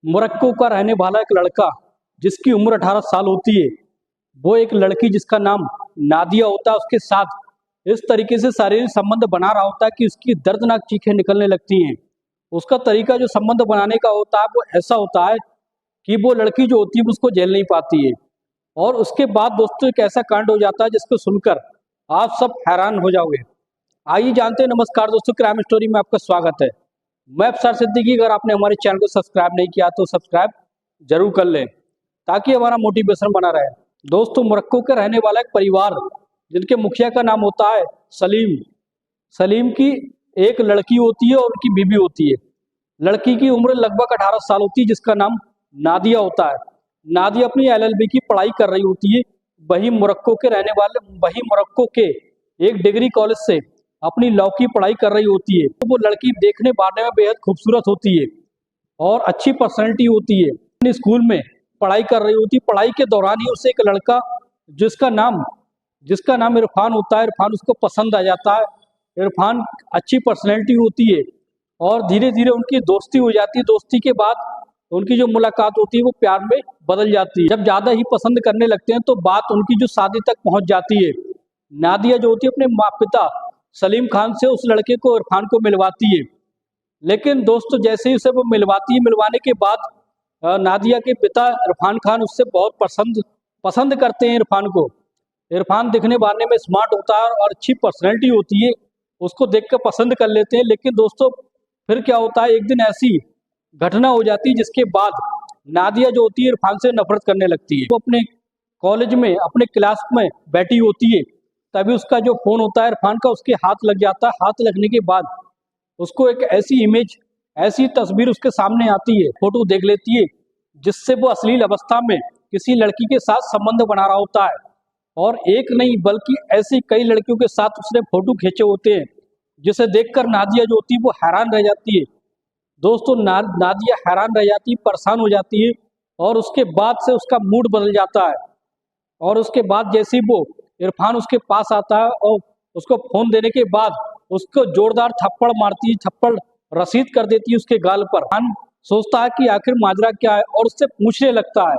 Morocco का रहने वाला एक लड़का जिसकी उम्र 18 साल होती है, वो एक लड़की जिसका नाम नादिया होता है उसके साथ इस तरीके से शारीरिक संबंध बना रहा होता है कि उसकी दर्दनाक चीखें निकलने लगती हैं। उसका तरीका जो संबंध बनाने का होता है वो ऐसा होता है कि वो लड़की जो होती है वो उसको झेल नहीं पाती है। और उसके बाद दोस्तों एक ऐसा कांड हो जाता है जिसको सुनकर आप सब हैरान हो जाओगे। आइए जानते हैं। नमस्कार दोस्तों, क्राइम स्टोरी में आपका स्वागत है। मैं अफसर सिद्दीकी। अगर आपने हमारे चैनल को सब्सक्राइब नहीं किया तो सब्सक्राइब जरूर कर लें ताकि हमारा मोटिवेशन बना रहे। दोस्तों, मोरक्को का रहने वाला एक परिवार जिनके मुखिया का नाम होता है सलीम। सलीम की एक लड़की होती है और उनकी बीवी होती है। लड़की की उम्र लगभग 18 साल होती है जिसका नाम नादिया होता है। नादिया अपनी एलएलबी की पढ़ाई कर रही होती है। वही मोरक्को के एक डिग्री कॉलेज से अपनी लॉ की पढ़ाई कर रही होती है। तो वो लड़की देखने बारने में बेहद खूबसूरत होती है और अच्छी पर्सनैलिटी होती है। अपने स्कूल में पढ़ाई कर रही होती है। पढ़ाई के दौरान ही उसे एक लड़का जिसका नाम इरफान होता है, इरफान उसको पसंद आ जाता है। इरफान अच्छी पर्सनैलिटी होती है और धीरे धीरे उनकी दोस्ती हो जाती है। दोस्ती के बाद उनकी जो मुलाकात होती है वो प्यार में बदल जाती है। जब ज़्यादा ही पसंद करने लगते हैं तो बात उनकी जो शादी तक पहुंच जाती है। नादिया जो होती है अपने माँ पिता सलीम खान से उस लड़के को इरफान को मिलवाती है। लेकिन दोस्तों जैसे ही उसे वो मिलवाती है, मिलवाने के बाद नादिया के पिता इरफान खान उससे बहुत पसंद करते हैं इरफान को। इरफान दिखने बारने में स्मार्ट होता है और अच्छी पर्सनैलिटी होती है, उसको देख कर पसंद कर लेते हैं। लेकिन दोस्तों फिर क्या होता है, एक दिन ऐसी घटना हो जाती है जिसके बाद नादिया जो होती है इरफान से नफरत करने लगती है। वो अपने कॉलेज में अपने क्लास में बैठी होती है, तभी उसका जो फोन होता है इरफान का उसके हाथ लग जाता है। हाथ लगने के बाद उसको एक ऐसी तस्वीर उसके सामने आती है, फोटो देख लेती है जिससे वो अश्लील अवस्था में किसी लड़की के साथ संबंध बना रहा होता है। और एक नहीं बल्कि ऐसी कई लड़कियों के साथ उसने फोटो खींचे होते हैं, जिसे देखकर नादिया जो होती है वो हैरान रह जाती है। दोस्तों नादिया हैरान रह जाती है, परेशान हो जाती है और उसके बाद से उसका मूड बदल जाता है। और उसके बाद जैसे ही वो इरफान उसके पास आता है और उसको फोन देने के बाद उसको जोरदार थप्पड़ मारती है, थप्पड़ रसीद कर देती है उसके गाल पर। इरफान सोचता है कि आखिर माजरा क्या है और उससे पूछने लगता है।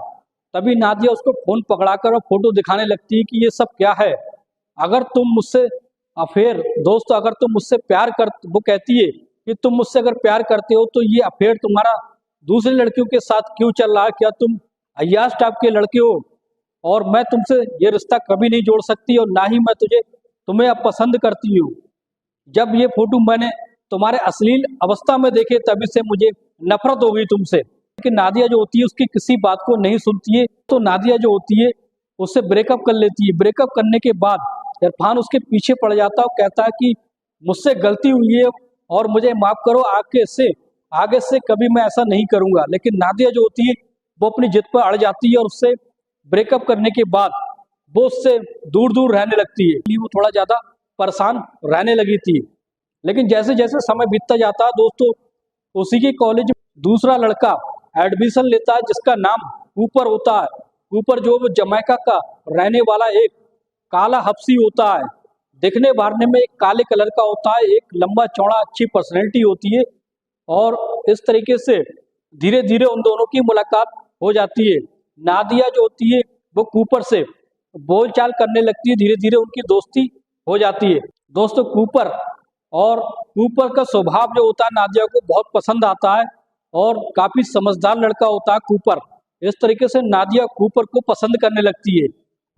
तभी नादिया उसको फोन पकड़ाकर और फोटो दिखाने लगती है कि ये सब क्या है। अगर तुम मुझसे दोस्तों अगर तुम मुझसे प्यार कर वो कहती है कि तुम मुझसे अगर प्यार करते हो तो ये अफेयर तुम्हारा दूसरी लड़कियों के साथ क्यों चल रहा है? क्या तुम अय्याश टाइप के लड़के हो? और मैं तुमसे ये रिश्ता कभी नहीं जोड़ सकती और ना ही मैं तुम्हें अब पसंद करती हूँ। जब ये फोटो मैंने तुम्हारे अश्लील अवस्था में देखे तभी से मुझे नफरत हो गई तुमसे। लेकिन नादिया जो होती है उसकी किसी बात को नहीं सुनती है, तो नादिया जो होती है उससे ब्रेकअप कर लेती है। ब्रेकअप करने के बाद इरफान उसके पीछे पड़ जाता है और कहता है कि मुझसे गलती हुई है और मुझे माफ करो, आगे से कभी मैं ऐसा नहीं करूंगा। लेकिन नादिया जो होती है वो अपनी जिद पर अड़ जाती है और उससे ब्रेकअप करने के बाद वो उससे दूर दूर रहने लगती है। वो थोड़ा ज्यादा परेशान रहने लगी थी। लेकिन जैसे जैसे समय बीतता जाता है दोस्तों, उसी के कॉलेज में दूसरा लड़का एडमिशन लेता है जिसका नाम कूपर होता है। कूपर जो वो जमैका का रहने वाला एक काला हब्सी होता है। दिखने बारने में एक काले कलर का होता है, एक लंबा चौड़ा अच्छी पर्सनैलिटी होती है। और इस तरीके से धीरे धीरे उन दोनों की मुलाकात हो जाती है। नादिया जो होती है वो कूपर से बोलचाल करने लगती है, धीरे धीरे उनकी दोस्ती हो जाती है। दोस्तों कूपर का स्वभाव जो होता है नादिया को बहुत पसंद आता है और काफी समझदार लड़का होता है कूपर। इस तरीके से नादिया कूपर को पसंद करने लगती है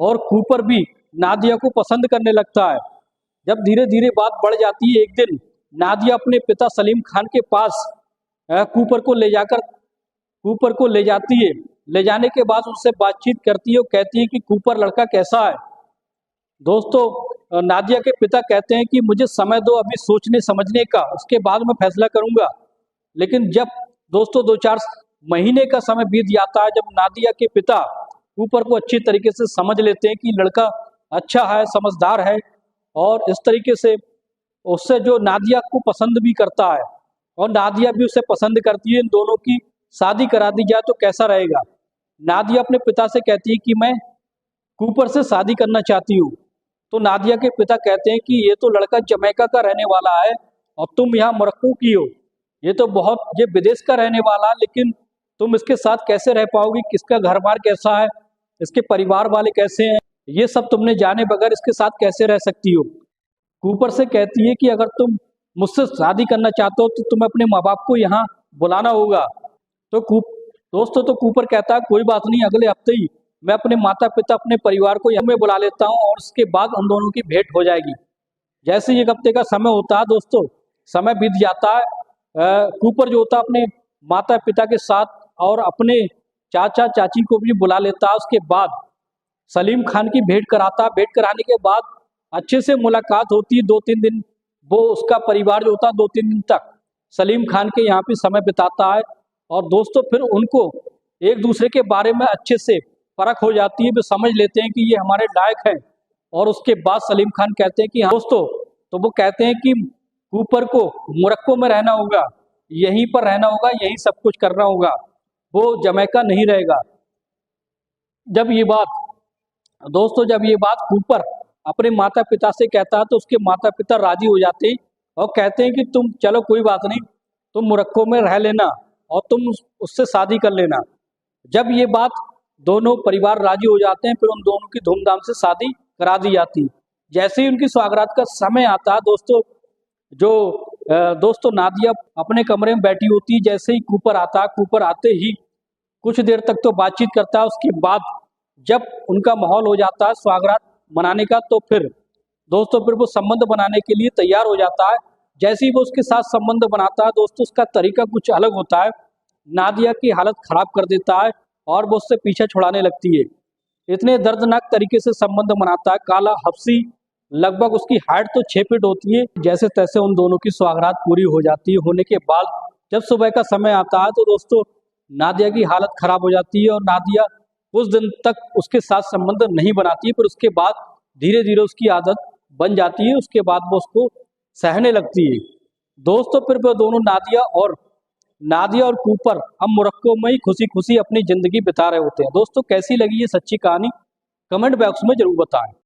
और कूपर भी नादिया को पसंद करने लगता है। जब धीरे धीरे बात बढ़ जाती है, एक दिन नादिया अपने पिता सलीम खान के पास कूपर को ले जाती है। ले जाने के बाद उससे बातचीत करती है और कहती है कि कूपर लड़का कैसा है। दोस्तों नादिया के पिता कहते हैं कि मुझे समय दो अभी सोचने समझने का, उसके बाद मैं फैसला करूंगा। लेकिन जब दोस्तों 2-4 महीने का समय बीत जाता है, जब नादिया के पिता कूपर को अच्छी तरीके से समझ लेते हैं कि लड़का अच्छा है, समझदार है और इस तरीके से उससे जो नादिया को पसंद भी करता है और नादिया भी उसे पसंद करती है, इन दोनों की शादी करा दी जाए तो कैसा रहेगा। नादिया अपने पिता से कहती है कि मैं कूपर से शादी करना चाहती हूँ। तो नादिया के पिता कहते हैं कि ये तो लड़का जमैका का रहने वाला है और तुम यहाँ मोरक्को की हो। ये विदेश का रहने वाला, लेकिन तुम इसके साथ कैसे रह पाओगी, किसका घर बार कैसा है, इसके परिवार वाले कैसे हैं, ये सब तुमने जाने बगैर इसके साथ कैसे रह सकती हो। कूपर से कहती है कि अगर तुम मुझसे शादी करना चाहते हो तो तुम्हें अपने माँ बाप को यहाँ बुलाना होगा। तो दोस्तों तो कूपर कहता है कोई बात नहीं, अगले हफ्ते ही मैं अपने माता पिता अपने परिवार को यहाँ में बुला लेता हूँ और उसके बाद उन दोनों की भेंट हो जाएगी। जैसे ही एक हफ्ते का समय होता है दोस्तों, समय बीत जाता है। कूपर जो होता है अपने माता पिता के साथ और अपने चाचा चाची को भी बुला लेता है। उसके बाद सलीम खान की भेंट कराता है। भेंट कराने के बाद अच्छे से मुलाकात होती है। 2-3 दिन वो उसका परिवार जो होता है 2-3 दिन तक सलीम खान के यहाँ पे समय बिताता है। और दोस्तों फिर उनको एक दूसरे के बारे में अच्छे से परख हो जाती है, वे समझ लेते हैं कि ये हमारे लायक है। और उसके बाद सलीम खान कहते हैं कि हाँ दोस्तों, तो वो कहते हैं कि कूपर को मोरक्को में रहना होगा, यहीं पर रहना होगा, यहीं सब कुछ करना होगा, वो जमैका नहीं रहेगा। जब ये बात कूपर अपने माता पिता से कहता है तो उसके माता पिता राजी हो जाते हैं और कहते हैं कि तुम चलो कोई बात नहीं, तुम मोरक्को में रह लेना और तुम उससे शादी कर लेना। जब ये बात दोनों परिवार राजी हो जाते हैं, फिर उन दोनों की धूमधाम से शादी करा दी जाती है। जैसे ही उनकी सौगात का समय आता है दोस्तों नादिया अपने कमरे में बैठी होती है। जैसे ही कूपर आता है, कूपर आते ही कुछ देर तक तो बातचीत करता है। उसके बाद जब उनका माहौल हो जाता है स्वागत मनाने का, तो फिर दोस्तों फिर वो संबंध बनाने के लिए तैयार हो जाता है। जैसे ही वो उसके साथ संबंध बनाता है दोस्तों, उसका तरीका कुछ अलग होता है। नादिया की हालत खराब कर देता है और वो उससे पीछे छुड़ाने लगती है। इतने दर्दनाक तरीके से संबंध बनाता है काला हफ्सी। लगभग उसकी हाइट तो 6 फीट होती है। जैसे तैसे उन दोनों की सौगात पूरी हो जाती है। होने के बाद जब सुबह का समय आता है तो दोस्तों नादिया की हालत खराब हो जाती है और नादिया उस दिन तक उसके साथ संबंध नहीं बनाती है। फिर उसके बाद धीरे धीरे उसकी आदत बन जाती है। उसके बाद वो उसको सहने लगती है। दोस्तों फिर वो दोनों नादिया और कूपर हम मोरक्को में ही खुशी खुशी अपनी जिंदगी बिता रहे होते हैं। दोस्तों कैसी लगी ये सच्ची कहानी, कमेंट बॉक्स में जरूर बताएं।